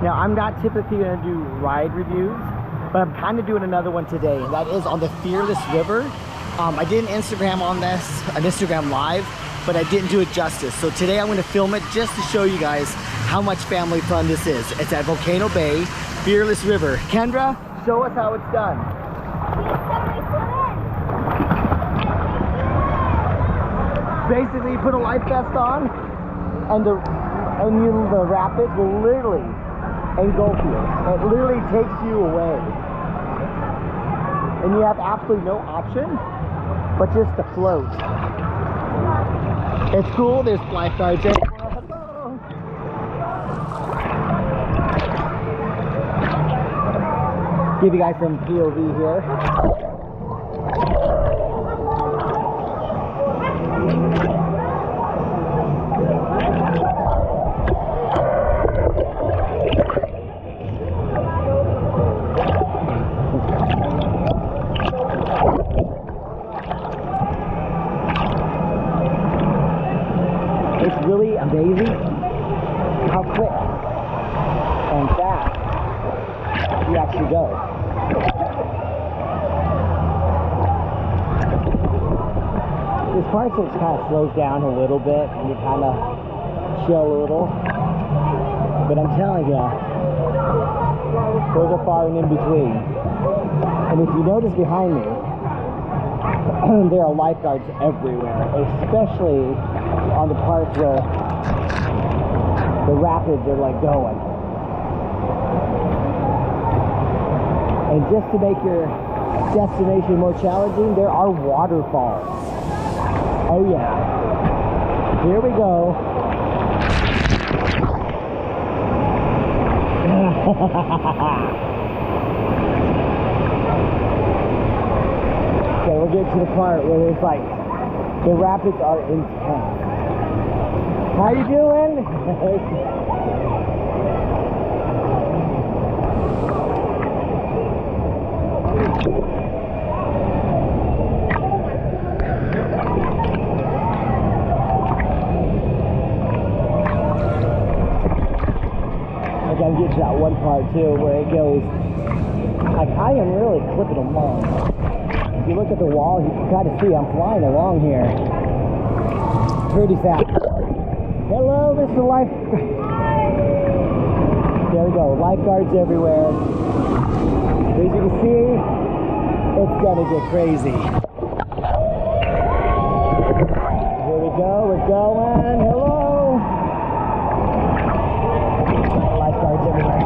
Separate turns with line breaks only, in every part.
Now, I'm not typically going to do ride reviews, but I'm kind of doing another one today, and that is on the Fearless River. I did an Instagram on this, an Instagram live, but I didn't do it justice. So today I'm going to film it just to show you guys how much family fun this is. It's at Volcano Bay, Fearless River. Kendra, show us how it's done. Basically, you put a life vest on, and the rapids will literally engulf you. It literally takes you away. And you have absolutely no option but just to float. It's cool, there's lifeguards there. Hello. Give you guys some POV here. It's really amazing how quick and fast you actually go. This part just kind of slows down a little bit and you kind of chill a little. But I'm telling you, those are far and in between. And if you notice behind me, there are lifeguards everywhere, especially on the parts where the rapids are like going. And just to make your destination more challenging, there are waterfalls. Oh yeah. Here we go. Okay, we'll get to the part where it's like the rapids are intense. How you doing? I gotta get to that one part too where it goes, like I am really clipping along. If you look at the wall, you can kind of see I'm flying along here pretty fast. Hello, Mr. Life. There we go, lifeguards everywhere. As you can see, it's gonna get crazy. Here we go, we're going. Hello. Lifeguards everywhere.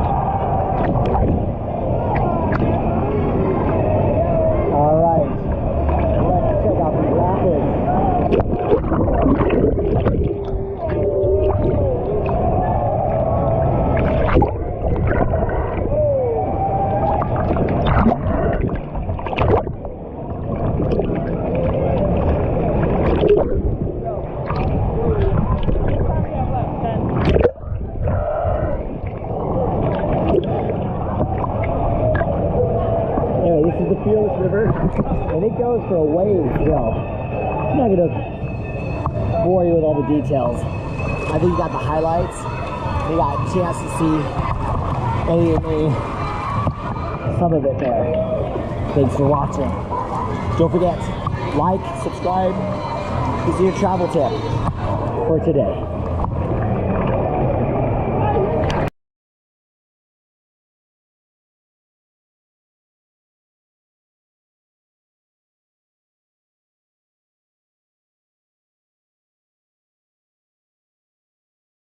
All right, let's check out the rapids. This is the Fearless River, and it goes for a ways still. I'm not going to bore you with all the details. I think you got the highlights. You got a chance to see some of it there. Thanks for watching. Don't forget, like, subscribe. This is your travel tip for today.